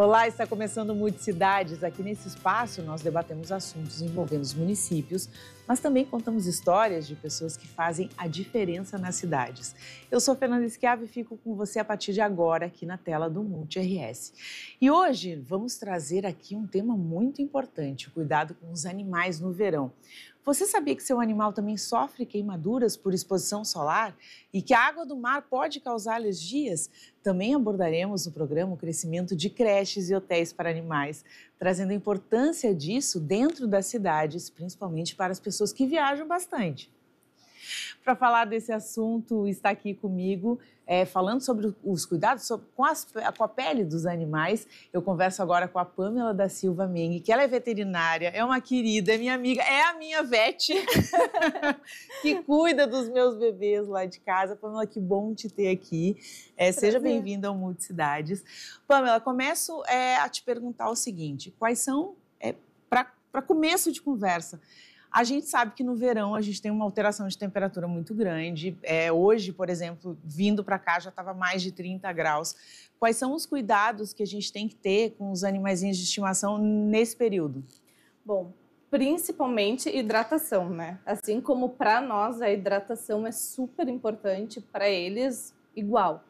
Olá, está começando Multicidades. Aqui nesse espaço nós debatemos assuntos envolvendo os municípios, mas também contamos histórias de pessoas que fazem a diferença nas cidades. Eu sou Fernanda Schiavo e fico com você a partir de agora aqui na tela do Multi-RS. E hoje vamos trazer aqui um tema muito importante, o cuidado com os animais no verão. Você sabia que seu animal também sofre queimaduras por exposição solar e que a água do mar pode causar alergias? Também abordaremos no programa o crescimento de creches e hotéis para animais, trazendo a importância disso dentro das cidades, principalmente para as pessoas que viajam bastante. Para falar desse assunto, está aqui comigo, falando sobre os cuidados com a pele dos animais. Eu converso agora com a Pamela da Silva Meng, que ela é veterinária, é uma querida, é minha amiga, é a minha vete, que cuida dos meus bebês lá de casa. Pamela, que bom te ter aqui. Seja bem-vinda ao Multicidades. Pamela, começo a te perguntar o seguinte, quais são, para começo de conversa, a gente sabe que no verão a gente tem uma alteração de temperatura muito grande. Hoje, por exemplo, vindo para cá já estava mais de 30 graus. Quais são os cuidados que a gente tem que ter com os animaizinhos de estimação nesse período? Bom, principalmente hidratação, né? Assim como para nós a hidratação é super importante, para eles igual,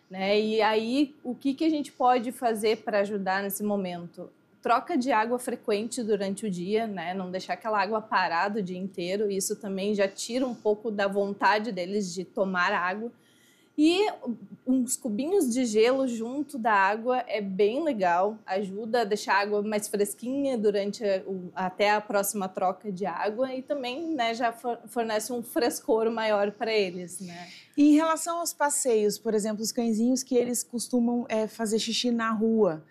né? E aí, o que a gente pode fazer para ajudar nesse momento? Troca de água frequente durante o dia, né? Não deixar aquela água parada o dia inteiro. Isso também já tira um pouco da vontade deles de tomar água. E uns cubinhos de gelo junto da água é bem legal. Ajuda a deixar a água mais fresquinha durante até a próxima troca de água. E também, né, já fornece um frescor maior para eles, né? E em relação aos passeios, por exemplo, os cãezinhos que eles costumam fazer xixi na rua,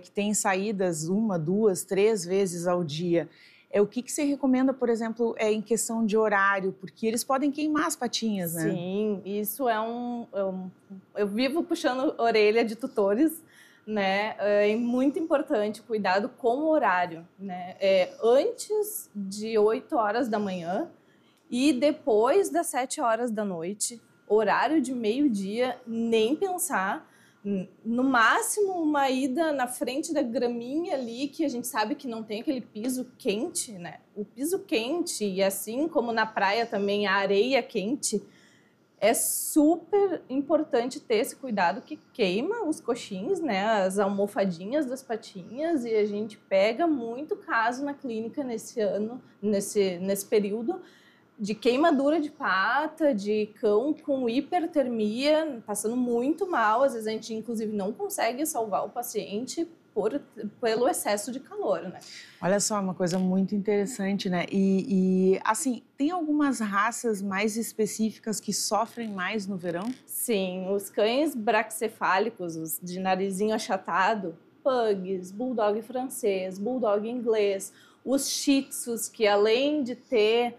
que tem saídas 1, 2, 3 vezes ao dia. O que você recomenda, por exemplo, em questão de horário? Porque eles podem queimar as patinhas, né? Sim, isso eu vivo puxando orelha de tutores, né? É muito importante cuidado com o horário, né? Antes de 8 horas da manhã e depois das 7 horas da noite, horário de meio-dia, nem pensar. No máximo, uma ida na frente da graminha ali, que a gente sabe que não tem aquele piso quente, né? O piso quente, e assim como na praia também, a areia quente, é super importante ter esse cuidado que queima os coxins, né? As almofadinhas das patinhas, e a gente pega muito caso na clínica nesse período, de queimadura de pata, de cão com hipertermia, passando muito mal. Às vezes a gente, inclusive, não consegue salvar o paciente pelo excesso de calor, né? Olha só, uma coisa muito interessante, né? E assim, tem algumas raças mais específicas que sofrem mais no verão? Sim, os cães braquicefálicos, os de narizinho achatado, pugs, bulldog francês, bulldog inglês, os shih tzus, que além de ter,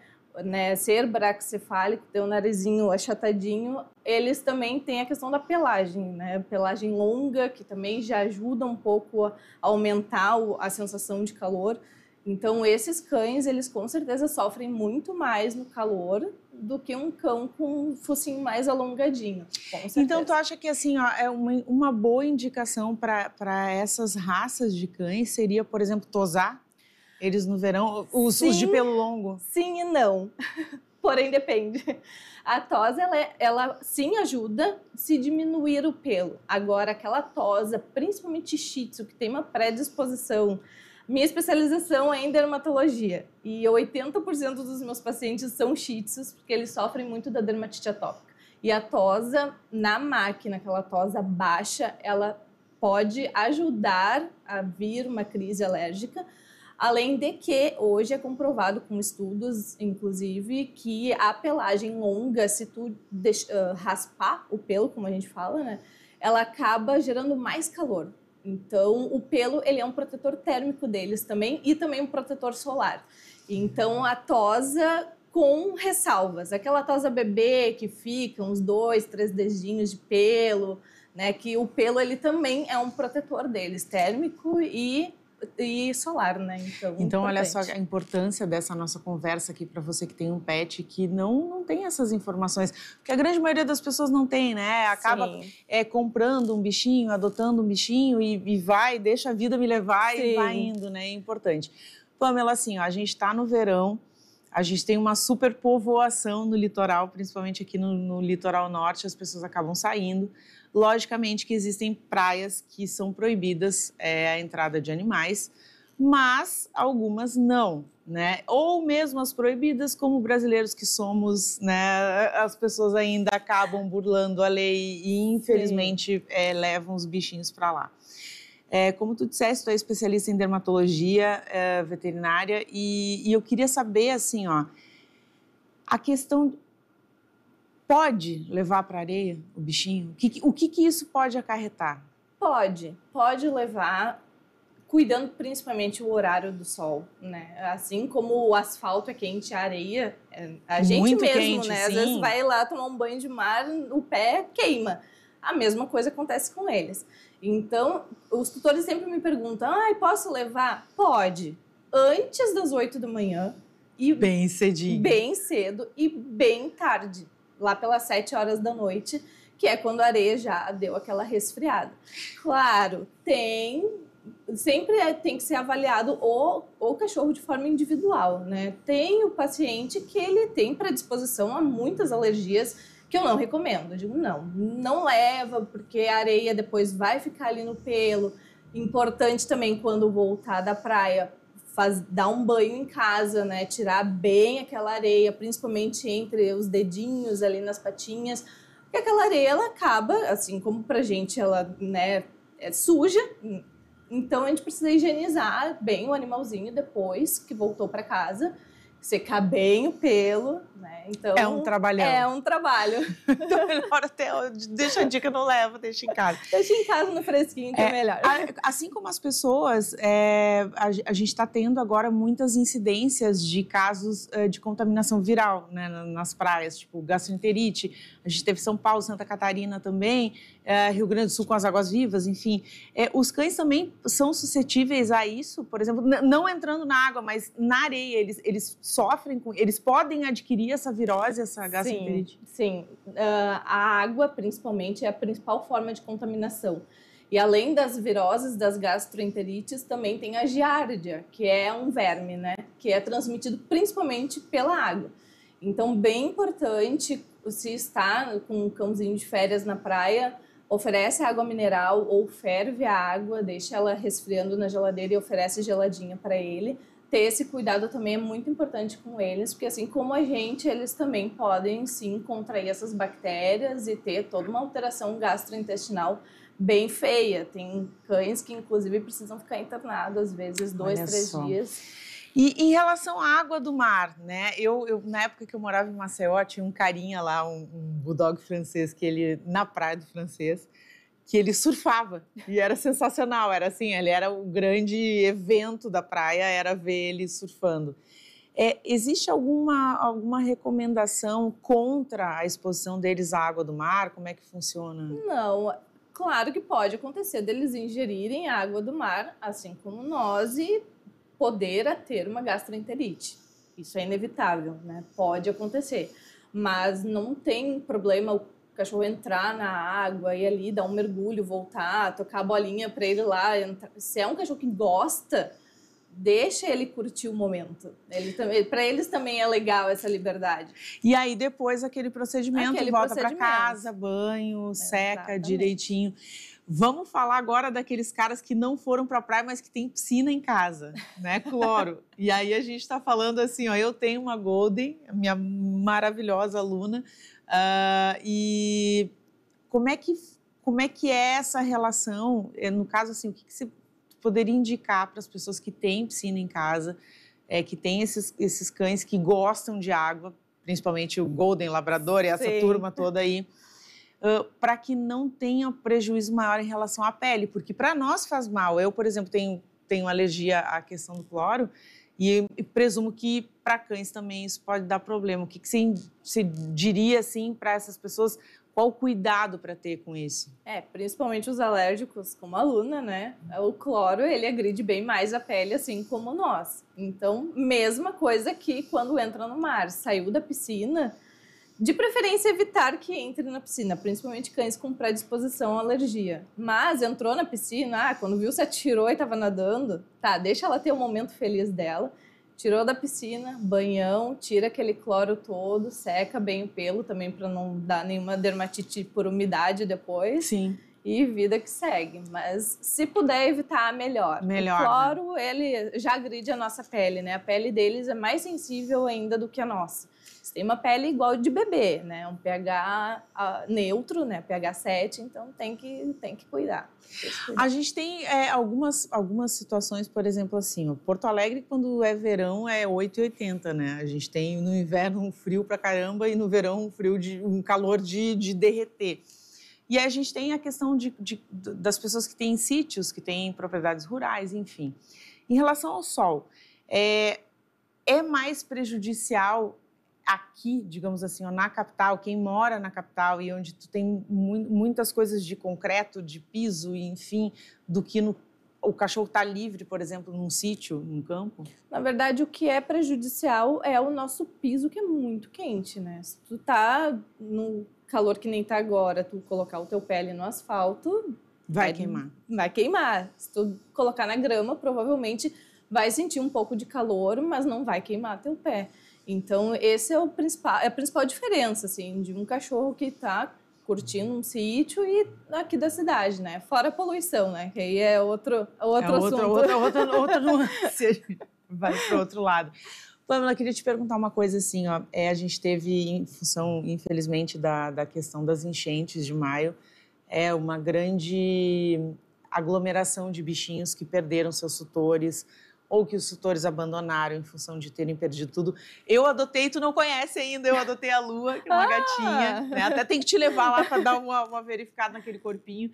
né, ser braquicefálico, ter um narizinho achatadinho, eles também têm a questão da pelagem, né? Pelagem longa, que também já ajuda um pouco a aumentar a sensação de calor. Então, esses cães, eles com certeza sofrem muito mais no calor do que um cão com um focinho mais alongadinho. Então, tu acha que assim, ó, uma boa indicação para essas raças de cães seria, por exemplo, tosar eles no verão, os de pelo longo? Sim e não, porém depende. A tosa, ela sim ajuda se diminuir o pelo. Agora, aquela tosa, principalmente shih tzu, que tem uma predisposição. Minha especialização é em dermatologia e 80% dos meus pacientes são shih tzus, porque eles sofrem muito da dermatite atópica. E a tosa, na máquina, aquela tosa baixa, ela pode ajudar a vir uma crise alérgica. Além de que, hoje é comprovado com estudos, inclusive, que a pelagem longa, se tu raspar o pelo, como a gente fala, né, ela acaba gerando mais calor. Então, o pelo, ele é um protetor térmico deles também e também um protetor solar. Então, a tosa com ressalvas. Aquela tosa bebê que fica uns 2, 3 dedinhos de pelo, né, que o pelo, ele também é um protetor deles, térmico e e solar, né? Então olha só a importância dessa nossa conversa aqui para você que tem um pet que não tem essas informações, porque a grande maioria das pessoas não tem, né? Acaba comprando um bichinho, adotando um bichinho e vai, deixa a vida me levar e vai indo, né? É importante. Pamela, assim, ó, a gente está no verão, a gente tem uma superpovoação no litoral, principalmente aqui no litoral norte, as pessoas acabam saindo. Logicamente que existem praias que são proibidas a entrada de animais, mas algumas não, né? Ou mesmo as proibidas, como brasileiros que somos, né? As pessoas ainda acabam burlando a lei e, infelizmente, levam os bichinhos para lá. Como tu disseste, tu é especialista em dermatologia veterinária e eu queria saber, assim, ó, a questão... Pode levar para a areia o bichinho? O que isso pode acarretar? Pode levar, cuidando principalmente o horário do sol, né? Assim como o asfalto é quente, a areia, a gente muito mesmo, quente, né? Sim. Às vezes vai lá tomar um banho de mar, o pé queima. A mesma coisa acontece com eles. Então, os tutores sempre me perguntam, posso levar? Pode. Antes das 8 da manhã. E bem cedinho. Bem cedo e bem tarde. Lá pelas 7 horas da noite, que é quando a areia já deu aquela resfriada. Claro, sempre tem que ser avaliado o cachorro de forma individual, né? Tem o paciente que ele tem predisposição a muitas alergias que eu não recomendo. Eu digo, não leva, porque a areia depois vai ficar ali no pelo. Importante também, quando voltar da praia, dar um banho em casa, né? Tirar bem aquela areia, principalmente entre os dedinhos ali nas patinhas, porque aquela areia ela acaba, assim como pra gente ela, né, é suja, então a gente precisa higienizar bem o animalzinho depois que voltou para casa, secar bem o pelo, né? Então é um trabalhão. É um trabalho. Então melhor até deixa a dica, não leva, deixa em casa. Deixa em casa no fresquinho que é melhor. Assim como as pessoas, a gente está tendo agora muitas incidências de casos de contaminação viral, né, nas praias, tipo gastroenterite. A gente teve São Paulo, Santa Catarina também, Rio Grande do Sul com as águas vivas, enfim. Os cães também são suscetíveis a isso, por exemplo, não entrando na água, mas na areia, eles sofrem, eles podem adquirir essa virose, essa gastroenterite? Sim. A água, principalmente, é a principal forma de contaminação. E além das viroses, das gastroenterites, também tem a giardia, que é um verme, né? Que é transmitido principalmente pela água. Então, bem importante, se está com um cãozinho de férias na praia, oferece água mineral ou ferve a água, deixa ela resfriando na geladeira e oferece geladinha para ele. Ter esse cuidado também é muito importante com eles, porque assim como a gente, eles também podem sim contrair essas bactérias e ter toda uma alteração gastrointestinal bem feia. Tem cães que inclusive precisam ficar internados às vezes 2, 3 dias. E em relação à água do mar, né? Eu na época que eu morava em Maceió, tinha um carinha lá, um bulldog francês, que ele, na praia do Francês, que ele surfava, e era sensacional, era assim, ele era o grande evento da praia, era ver ele surfando. Existe alguma recomendação contra a exposição deles à água do mar? Como é que funciona? Não, claro que pode acontecer deles ingerirem a água do mar, assim como nós, e poder ter uma gastroenterite. Isso é inevitável, né? Pode acontecer, mas não tem problema o cachorro entrar na água e ali dar um mergulho, voltar, tocar a bolinha para ele lá entrar. Se é um cachorro que gosta, deixa ele curtir o momento. Para eles também é legal essa liberdade. E aí depois aquele procedimento, volta para casa, banho, seca Exatamente. direitinho. Vamos falar agora daqueles caras que não foram para a praia, mas que tem piscina em casa, né? Cloro. E aí a gente está falando assim, ó, eu tenho uma Golden, minha maravilhosa aluna, e como é que é essa relação? No caso, assim, o que você poderia indicar para as pessoas que têm piscina em casa, que têm esses cães que gostam de água, principalmente o Golden, Labrador e essa turma toda aí, para que não tenha prejuízo maior em relação à pele, porque para nós faz mal. Eu, por exemplo, tenho alergia à questão do cloro e presumo que para cães também isso pode dar problema. O que você diria assim para essas pessoas Qual o cuidado para ter com isso? Principalmente os alérgicos, como a Luna, né? O cloro, ele agride bem mais a pele, assim como nós. Então, mesma coisa que quando entra no mar, saiu da piscina, de preferência evitar que entre na piscina, principalmente cães com predisposição à alergia. Mas entrou na piscina, quando viu, se atirou e estava nadando, tá, deixa ela ter o momento feliz dela. Tirou da piscina, banhão, tira aquele cloro todo, seca bem o pelo também para não dar nenhuma dermatite por umidade depois. Sim. E vida que segue. Mas se puder evitar, melhor. O cloro, ele já agride a nossa pele, né? A pele deles é mais sensível ainda do que a nossa. Você tem uma pele igual de bebê, né? Um pH neutro, né? pH 7, então tem que cuidar. A gente tem algumas situações, por exemplo, assim, ó, Porto Alegre, quando é verão, é 8,80, né? A gente tem no inverno um frio pra caramba e no verão um calor de derreter. E aí a gente tem a questão das pessoas que têm sítios, que têm propriedades rurais, enfim. Em relação ao sol, é mais prejudicial aqui, digamos assim, na capital, quem mora na capital e onde tu tem muitas coisas de concreto, de piso, enfim, do que o cachorro está livre, por exemplo, num sítio, num campo? Na verdade, o que é prejudicial é o nosso piso, que é muito quente, né? Se tu tá no calor que nem tá agora, tu colocar o teu pé no asfalto... Vai queimar. Vai queimar. Se tu colocar na grama, provavelmente vai sentir um pouco de calor, mas não vai queimar teu pé. Então, esse é a principal diferença, assim, de um cachorro que está curtindo um sítio e aqui da cidade, né? Fora a poluição, né? Que aí é outro assunto. Outra nuance. Vai para o outro lado. Pamela, queria te perguntar uma coisa assim, ó. A gente teve, em função, infelizmente, da questão das enchentes de maio, uma grande aglomeração de bichinhos que perderam seus tutores, ou que os tutores abandonaram em função de terem perdido tudo. Eu adotei, tu não conhece ainda, eu adotei a Lua, que é uma gatinha, né? Até tem que te levar lá para dar uma verificada naquele corpinho.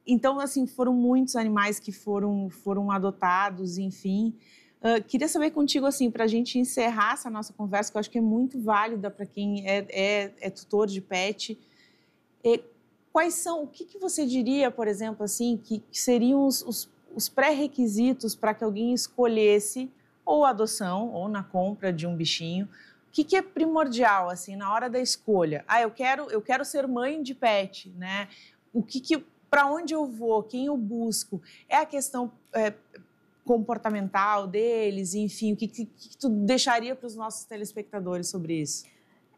Então, assim, foram muitos animais que foram adotados, enfim. Queria saber contigo, assim, para a gente encerrar essa nossa conversa, que eu acho que é muito válida para quem é tutor de pet. O que você diria, por exemplo, assim, que seriam os pré-requisitos para que alguém escolhesse ou a adoção ou na compra de um bichinho? O que é primordial, assim, na hora da escolha? Eu quero ser mãe de pet, né? Para onde eu vou? Quem eu busco? É a questão comportamental deles, enfim, o que tu deixaria para os nossos telespectadores sobre isso?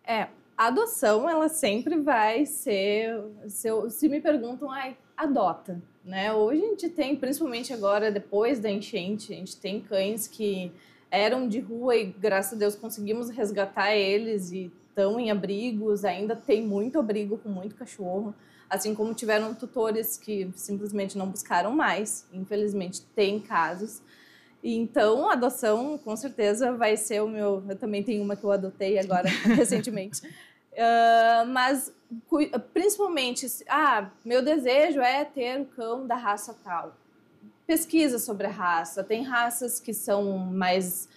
A adoção, ela sempre vai ser... Se me perguntam, adota, né? Hoje a gente tem, principalmente agora, depois da enchente, a gente tem cães que eram de rua e, graças a Deus, conseguimos resgatar eles e estão em abrigos, ainda tem muito abrigo com muito cachorro, assim como tiveram tutores que simplesmente não buscaram mais, infelizmente tem casos. Então, a adoção, com certeza, vai ser o meu... Eu também tenho uma que eu adotei agora, recentemente. Mas, principalmente, meu desejo é ter um cão da raça tal. Pesquisa sobre a raça. Tem raças que são mais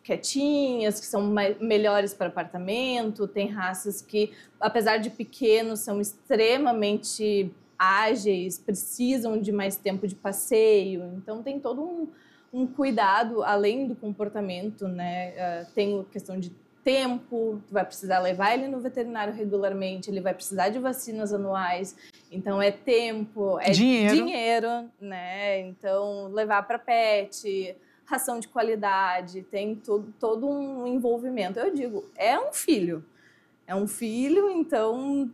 quietinhas, que são melhores para apartamento. Tem raças que, apesar de pequenos, são extremamente ágeis, precisam de mais tempo de passeio. Então, tem todo um cuidado, além do comportamento, né? Tem a questão de tempo, tu vai precisar levar ele no veterinário regularmente, ele vai precisar de vacinas anuais. Então, é tempo, é dinheiro, né? Então, levar para pet, ração de qualidade, tem todo um envolvimento. Eu digo, é um filho, então...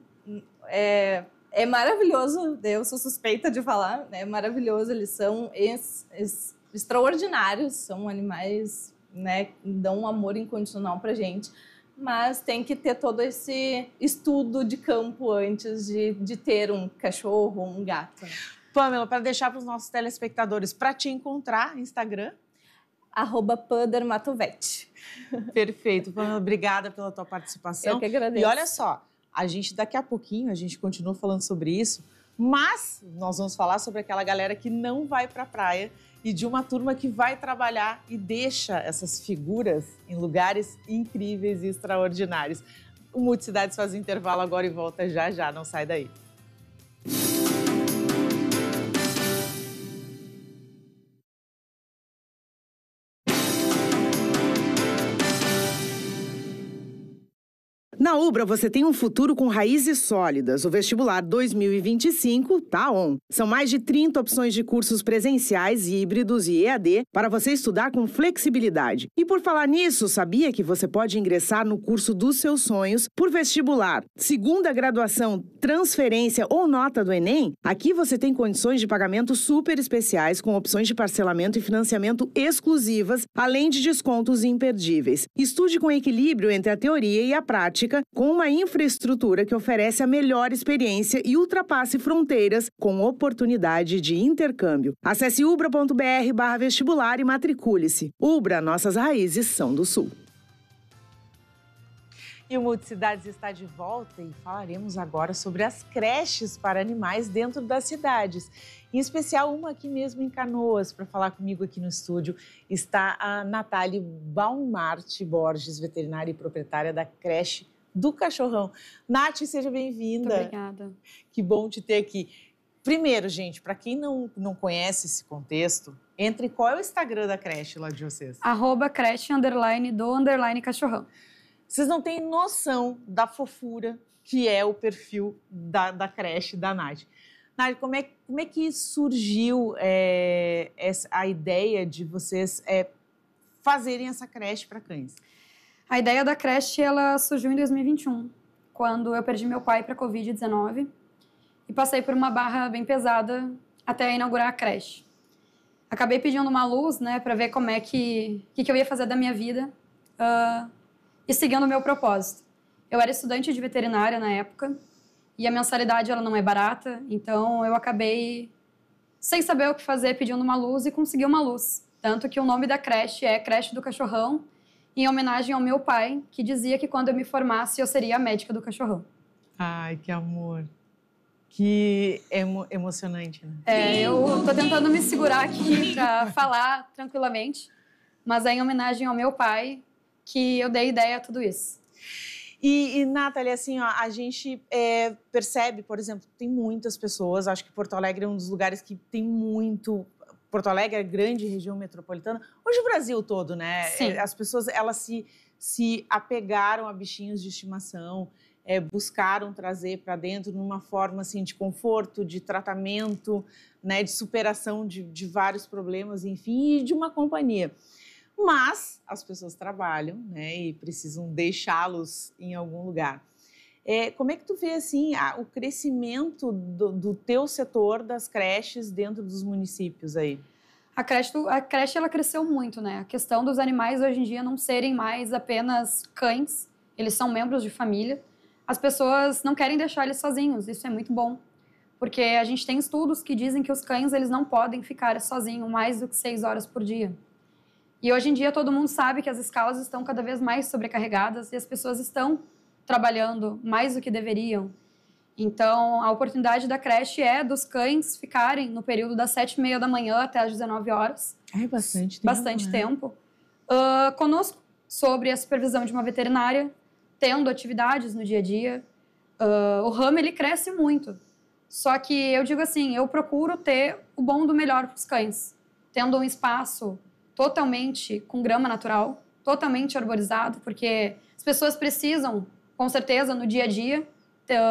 É maravilhoso, eu sou suspeita de falar, é maravilhoso, eles são extraordinários, são animais, né, que dão um amor incondicional pra gente, mas tem que ter todo esse estudo de campo antes de ter um cachorro ou um gato. Pamela, para deixar para os nossos telespectadores, para te encontrar, Instagram? @PAdermatovet. Perfeito, Pamela, obrigada pela tua participação. Eu que agradeço. E olha só, daqui a pouquinho, a gente continua falando sobre isso, mas nós vamos falar sobre aquela galera que não vai para a praia e de uma turma que vai trabalhar e deixa essas figuras em lugares incríveis e extraordinários. O Multicidades faz um intervalo agora e volta já já, não sai daí. Na Ubra, você tem um futuro com raízes sólidas. O vestibular 2025 tá on. São mais de 30 opções de cursos presenciais, híbridos e EAD para você estudar com flexibilidade. E por falar nisso, sabia que você pode ingressar no curso dos seus sonhos por vestibular, segunda graduação, transferência ou nota do Enem? Aqui você tem condições de pagamento super especiais com opções de parcelamento e financiamento exclusivas, além de descontos imperdíveis. Estude com equilíbrio entre a teoria e a prática, com uma infraestrutura que oferece a melhor experiência e ultrapasse fronteiras com oportunidade de intercâmbio. Acesse ubra.br/vestibular e matricule-se. Ubra, nossas raízes são do Sul. E o Multicidades está de volta e falaremos agora sobre as creches para animais dentro das cidades. Em especial uma aqui mesmo em Canoas. Para falar comigo aqui no estúdio está a Natália Baumart Borges, veterinária e proprietária da creche do Cachorrão. Nath, seja bem-vinda. Muito obrigada. Que bom te ter aqui. Primeiro, gente, para quem não conhece esse contexto, qual é o Instagram da creche lá de vocês? @creche_do_cachorrão. Vocês não têm noção da fofura que é o perfil da creche da Nath. Nath, como é que surgiu a ideia de vocês fazerem essa creche para cães? A ideia da creche ela surgiu em 2021, quando eu perdi meu pai para a Covid-19 e passei por uma barra bem pesada até inaugurar a creche. Acabei pedindo uma luz, né, para ver como que eu ia fazer da minha vida e seguindo o meu propósito. Eu era estudante de veterinária na época e a mensalidade ela não é barata, então eu acabei sem saber o que fazer, pedindo uma luz e consegui uma luz. Tanto que o nome da creche é Creche do Cachorrão, em homenagem ao meu pai, que dizia que quando eu me formasse, eu seria a médica do cachorrão. Ai, que amor. Que emocionante, né? Eu tô tentando me segurar aqui para falar tranquilamente, mas é em homenagem ao meu pai que eu dei ideia a tudo isso. E Nathalie, assim, ó, a gente percebe, por exemplo, tem muitas pessoas, acho que Porto Alegre é um dos lugares que tem muito... Porto Alegre é grande região metropolitana, hoje o Brasil todo, né? Sim. As pessoas, elas se apegaram a bichinhos de estimação, buscaram trazer para dentro numa forma, assim, de conforto, de tratamento, né? De superação de vários problemas, enfim, e de uma companhia. Mas as pessoas trabalham, né? E precisam deixá-los em algum lugar. Como é que tu vê, assim, o crescimento do teu setor das creches dentro dos municípios aí? A creche ela cresceu muito, né? A questão dos animais hoje em dia não serem mais apenas cães, eles são membros de família. As pessoas não querem deixar eles sozinhos, isso é muito bom. Porque a gente tem estudos que dizem que os cães eles não podem ficar sozinhos mais do que 6 horas por dia. E hoje em dia todo mundo sabe que as escalas estão cada vez mais sobrecarregadas e as pessoas estão trabalhando mais do que deveriam. Então, a oportunidade da creche é dos cães ficarem no período das 7h30 da manhã até as 19 horas. É bastante tempo. Bastante tempo. Conosco, sobre a supervisão de uma veterinária, tendo atividades no dia a dia. O ramo, ele cresce muito. Só que eu digo assim, eu procuro ter o bom do melhor para os cães. Tendo um espaço totalmente com grama natural, totalmente arborizado, porque as pessoas precisam, com certeza, no dia a dia,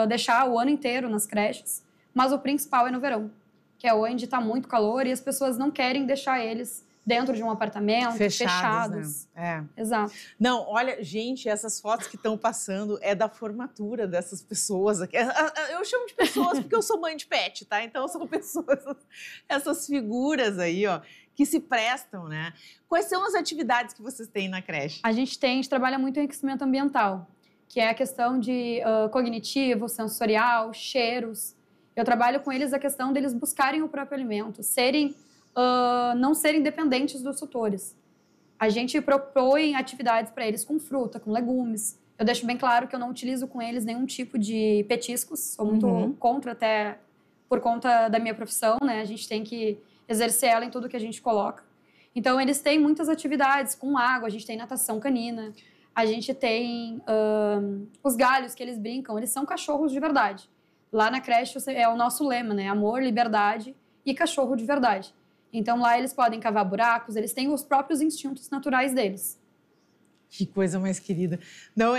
deixar o ano inteiro nas creches, mas o principal é no verão, que é onde está muito calor e as pessoas não querem deixar eles dentro de um apartamento, fechados. Né? Exato. Não, olha, gente, essas fotos que estão passando é da formatura dessas pessoas aqui. Eu chamo de pessoas porque eu sou mãe de pet, tá? Então são pessoas, essas figuras aí, ó, que se prestam, né? Quais são as atividades que vocês têm na creche? A gente trabalha muito em enriquecimento ambiental, que é a questão de cognitivo, sensorial, cheiros. Eu trabalho com eles a questão deles buscarem o próprio alimento, não serem dependentes dos tutores. A gente propõe atividades para eles com fruta, com legumes. Eu deixo bem claro que eu não utilizo com eles nenhum tipo de petiscos, sou muito contra, até por conta da minha profissão, né? A gente tem que exercer ela em tudo que a gente coloca. Então, eles têm muitas atividades com água, a gente tem natação canina, A gente tem os galhos que eles brincam, eles são cachorros de verdade. Lá na creche é o nosso lema, né? Amor, liberdade e cachorro de verdade. Então lá eles podem cavar buracos, eles têm os próprios instintos naturais deles. Que coisa mais querida. Não,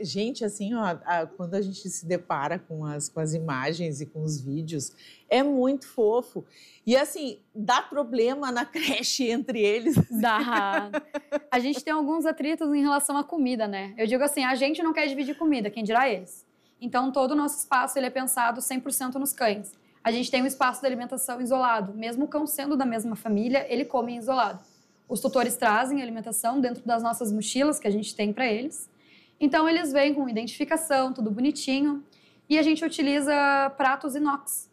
gente, assim, ó, quando a gente se depara com as imagens e com os vídeos, é muito fofo. E, assim, dá problema na creche entre eles. Dá. A gente tem alguns atritos em relação à comida, né? Eu digo assim, a gente não quer dividir comida, quem dirá eles. Então, todo o nosso espaço ele é pensado 100% nos cães. A gente tem um espaço de alimentação isolado. Mesmo o cão sendo da mesma família, ele come isolado. Os tutores trazem alimentação dentro das nossas mochilas que a gente tem para eles. Então, eles vêm com identificação, tudo bonitinho. E a gente utiliza pratos inox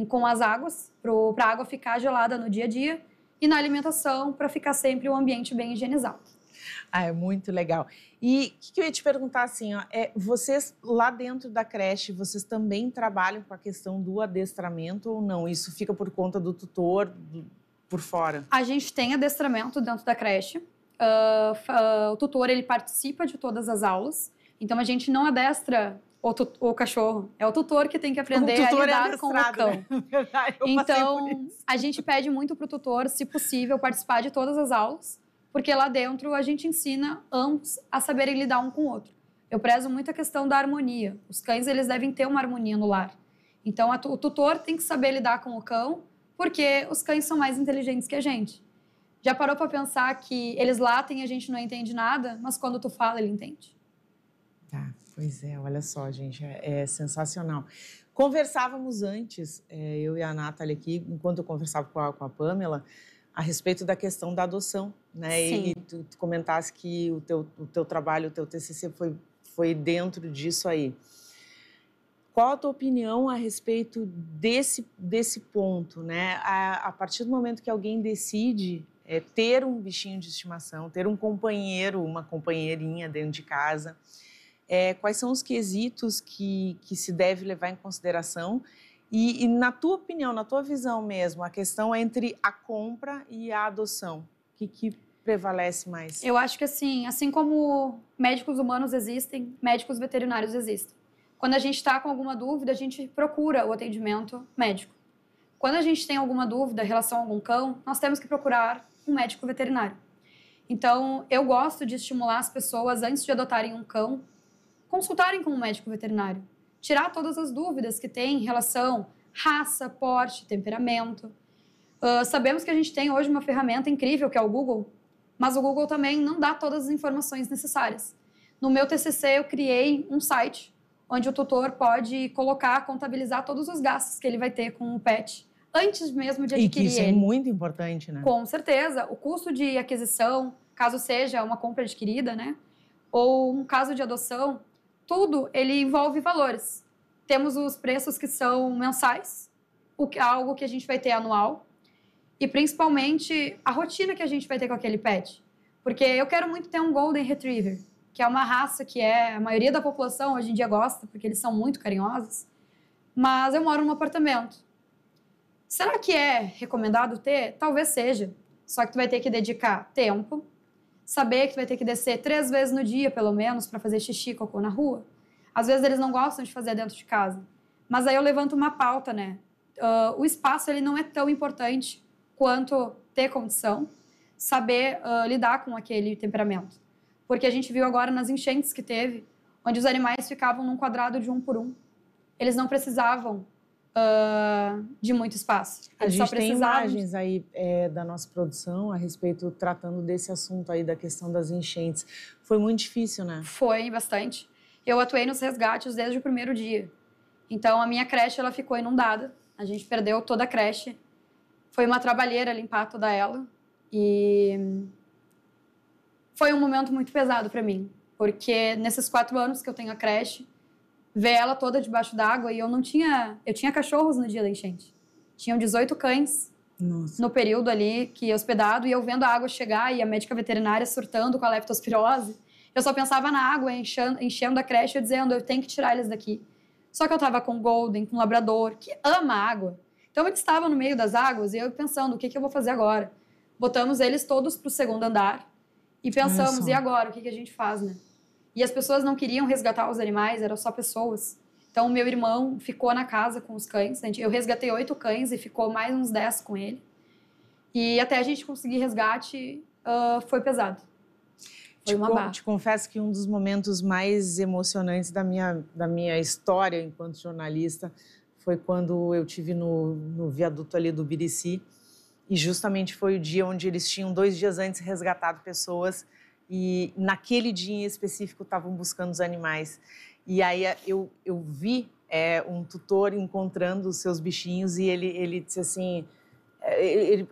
com as águas, para a água ficar gelada no dia a dia. E na alimentação, para ficar sempre o ambiente bem higienizado. Ah, é muito legal. E o que eu ia te perguntar assim, ó, vocês lá dentro da creche, vocês também trabalham com a questão do adestramento ou não? Isso fica por conta do tutor, por fora? A gente tem adestramento dentro da creche. O tutor, ele participa de todas as aulas. Então, a gente não adestra o cachorro. É o tutor que tem que aprender a lidar com o cão. Né? Verdade, então, a gente pede muito para o tutor, se possível, participar de todas as aulas. Porque lá dentro, a gente ensina ambos a saberem lidar um com o outro. Eu prezo muito a questão da harmonia. Os cães, eles devem ter uma harmonia no lar. Então, o tutor tem que saber lidar com o cão, porque os cães são mais inteligentes que a gente. Já parou para pensar que eles latem e a gente não entende nada, mas quando tu fala, ele entende? Tá, pois é, olha só, gente, é sensacional. Conversávamos antes, eu e a Nathalie aqui, enquanto eu conversava com a Pamela, a respeito da questão da adoção, né? Sim. E tu comentasse que o teu trabalho, o teu TCC foi dentro disso aí. Qual a tua opinião a respeito desse ponto, né? A partir do momento que alguém decide ter um bichinho de estimação, ter um companheiro, uma companheirinha dentro de casa, quais são os quesitos que se deve levar em consideração? E na tua opinião, na tua visão mesmo, a questão entre a compra e a adoção, o que prevalece mais? Eu acho que assim como médicos humanos existem, médicos veterinários existem. Quando a gente está com alguma dúvida, a gente procura o atendimento médico. Quando a gente tem alguma dúvida em relação a algum cão, nós temos que procurar um médico veterinário. Então, eu gosto de estimular as pessoas, antes de adotarem um cão, consultarem com um médico veterinário. Tirar todas as dúvidas que tem em relação à raça, porte, temperamento. Sabemos que a gente tem hoje uma ferramenta incrível, que é o Google, mas o Google também não dá todas as informações necessárias. No meu TCC, eu criei um site onde o tutor pode colocar, contabilizar todos os gastos que ele vai ter com o pet, antes mesmo de adquirir ele. E que isso é muito importante, né? Com certeza. O custo de aquisição, caso seja uma compra adquirida, né? Ou um caso de adoção, tudo ele envolve valores. Temos os preços que são mensais, algo que a gente vai ter anual, e principalmente a rotina que a gente vai ter com aquele pet. Porque eu quero muito ter um Golden Retriever, que é uma raça que a maioria da população hoje em dia gosta, porque eles são muito carinhosos, mas eu moro num apartamento. Será que é recomendado ter? Talvez seja, só que tu vai ter que dedicar tempo, saber que tu vai ter que descer 3 vezes no dia, pelo menos, para fazer xixi e cocô na rua. Às vezes eles não gostam de fazer dentro de casa, mas aí eu levanto uma pauta, né? O espaço ele não é tão importante quanto ter condição, saber lidar com aquele temperamento. Porque a gente viu agora nas enchentes que teve, onde os animais ficavam num quadrado de 1 por 1. Eles não precisavam de muito espaço. A Eles gente só tem precisavam... imagens aí da nossa produção a respeito, tratando desse assunto aí, da questão das enchentes. Foi muito difícil, né? Foi, bastante. Eu atuei nos resgates desde o primeiro dia. Então, a minha creche ela ficou inundada. A gente perdeu toda a creche. Foi uma trabalheira limpar toda ela. E... foi um momento muito pesado para mim, porque nesses 4 anos que eu tenho a creche, ver ela toda debaixo d'água e eu tinha cachorros no dia da enchente. Tinham 18 cães. Nossa. No período ali que hospedado e eu vendo a água chegar e a médica veterinária surtando com a leptospirose. Eu só pensava na água enchendo a creche e dizendo, eu tenho que tirar eles daqui. Só que eu tava com o Golden, com o Labrador, que ama a água. Então eles estavam no meio das águas e eu pensando, o que eu vou fazer agora? Botamos eles todos pro 2º andar. E pensamos, e agora? O que a gente faz, né? E as pessoas não queriam resgatar os animais, eram só pessoas. Então, o meu irmão ficou na casa com os cães. Eu resgatei 8 cães e ficou mais uns 10 com ele. E até a gente conseguir resgate, foi pesado. Foi uma barra. Te confesso que um dos momentos mais emocionantes da minha história enquanto jornalista foi quando eu tive no viaduto ali do Birici, e justamente foi o dia onde eles tinham 2 dias antes resgatado pessoas e naquele dia em específico estavam buscando os animais. E aí eu vi um tutor encontrando os seus bichinhos e ele disse assim,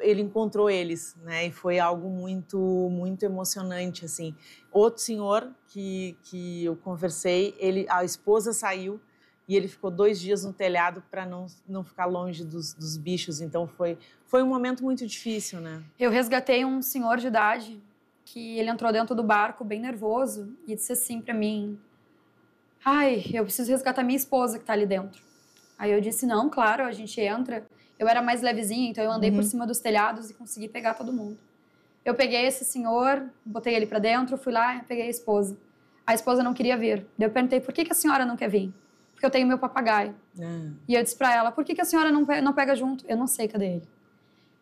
ele encontrou eles, né? E foi algo muito, muito emocionante, assim. Outro senhor que eu conversei, a esposa saiu e ele ficou 2 dias no telhado para não ficar longe dos bichos. Então, foi um momento muito difícil, né? Eu resgatei um senhor de idade que ele entrou dentro do barco bem nervoso e disse assim para mim, ai, eu preciso resgatar minha esposa que tá ali dentro. Aí eu disse, não, claro, a gente entra. Eu era mais levezinha, então eu andei por cima dos telhados e consegui pegar todo mundo. Eu peguei esse senhor, botei ele para dentro, fui lá e peguei a esposa. A esposa não queria vir. Eu perguntei, por que a senhora não quer vir? Porque eu tenho meu papagaio. E eu disse para ela, por que a senhora não pega junto? Eu não sei, cadê ele?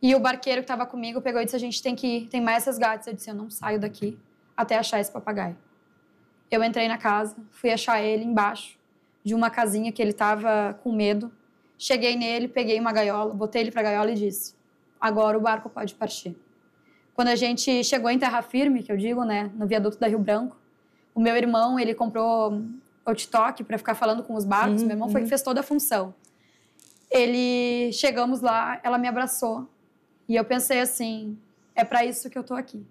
E o barqueiro que estava comigo pegou e disse, a gente tem que ir, tem mais resgates. Eu disse, eu não saio daqui até achar esse papagaio. Eu entrei na casa, fui achar ele embaixo de uma casinha que ele estava com medo. Cheguei nele, peguei uma gaiola, botei ele para a gaiola e disse, agora o barco pode partir. Quando a gente chegou em terra firme, que eu digo, né, no viaduto da Rio Branco, o meu irmão, ele comprou o TikTok para ficar falando com os barcos. Meu irmão fez toda a função. Chegamos lá, ela me abraçou. E eu pensei assim, é para isso que eu tô aqui.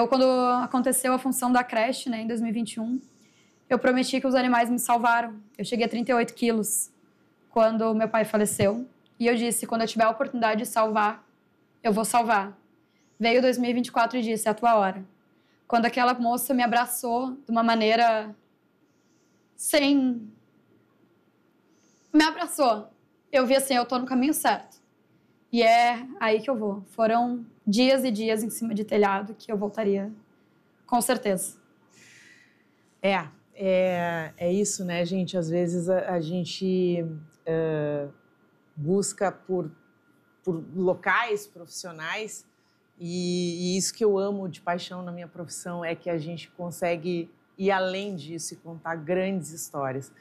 Quando aconteceu a função da creche, né, em 2021, eu prometi que os animais me salvaram. Eu cheguei a 38 quilos quando meu pai faleceu. E eu disse, quando eu tiver a oportunidade de salvar, eu vou salvar. Veio 2024 e disse, é a tua hora. Quando aquela moça me abraçou de uma maneira me abraçou. Eu vi assim, eu tô no caminho certo. E é aí que eu vou. Foram dias e dias em cima de telhado que eu voltaria, com certeza. É isso, né, gente? Às vezes a gente busca por locais profissionais e isso que eu amo de paixão na minha profissão é que a gente consegue ir além disso e contar grandes histórias.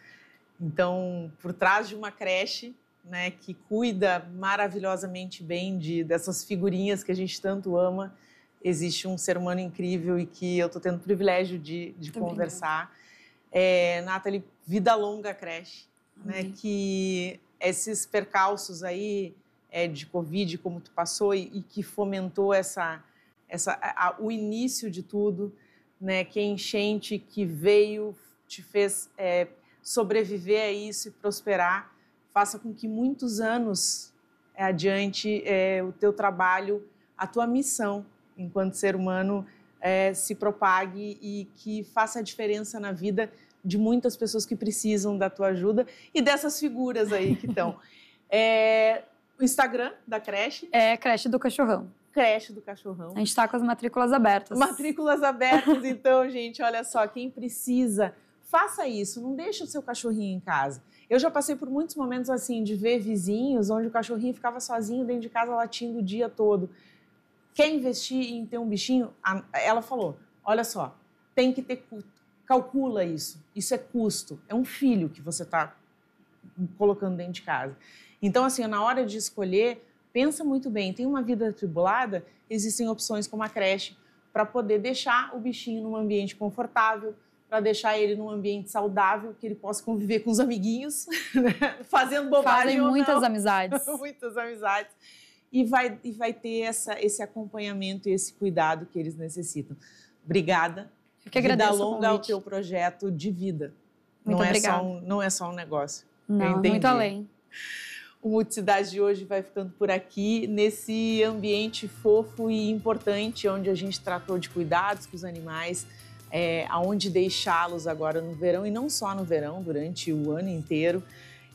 Então, por trás de uma creche, né, que cuida maravilhosamente bem dessas figurinhas que a gente tanto ama, existe um ser humano incrível e que eu estou tendo o privilégio de conversar. Nathalie, vida longa à creche, né, que esses percalços aí de Covid, como tu passou, e que fomentou o início de tudo, né, que a enchente que veio te fez sobreviver a isso e prosperar, faça com que muitos anos adiante o teu trabalho, a tua missão enquanto ser humano se propague e que faça a diferença na vida de muitas pessoas que precisam da tua ajuda e dessas figuras aí que estão. O Instagram da creche? É Creche do Cachorrão. Creche do Cachorrão. A gente está com as matrículas abertas. Matrículas abertas, então, gente, olha só, quem precisa, faça isso, não deixe o seu cachorrinho em casa. Eu já passei por muitos momentos assim, de ver vizinhos onde o cachorrinho ficava sozinho dentro de casa latindo o dia todo. Quer investir em ter um bichinho? Ela falou, olha só, tem que ter, calcula isso é custo, é um filho que você está colocando dentro de casa. Então, assim, na hora de escolher, pensa muito bem, tem uma vida atribulada, existem opções como a creche para poder deixar o bichinho num ambiente confortável, para deixar ele num ambiente saudável, que ele possa conviver com os amiguinhos, né? Fazendo bobagem. Fazem muitas amizades. Muitas amizades. E vai ter esse acompanhamento e esse cuidado que eles necessitam. Obrigada. Eu que agradeço vida longa ao teu projeto de vida. Muito obrigada. Não é só um negócio. Não, muito além. O Multicidade de hoje vai ficando por aqui, nesse ambiente fofo e importante, onde a gente tratou de cuidados com os animais, aonde deixá-los agora no verão, e não só no verão, durante o ano inteiro.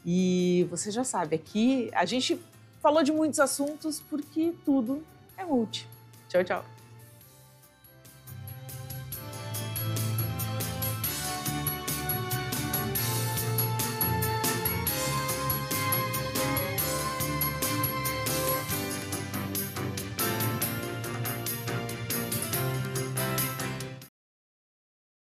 E você já sabe, aqui a gente falou de muitos assuntos porque tudo é multi. Tchau, tchau.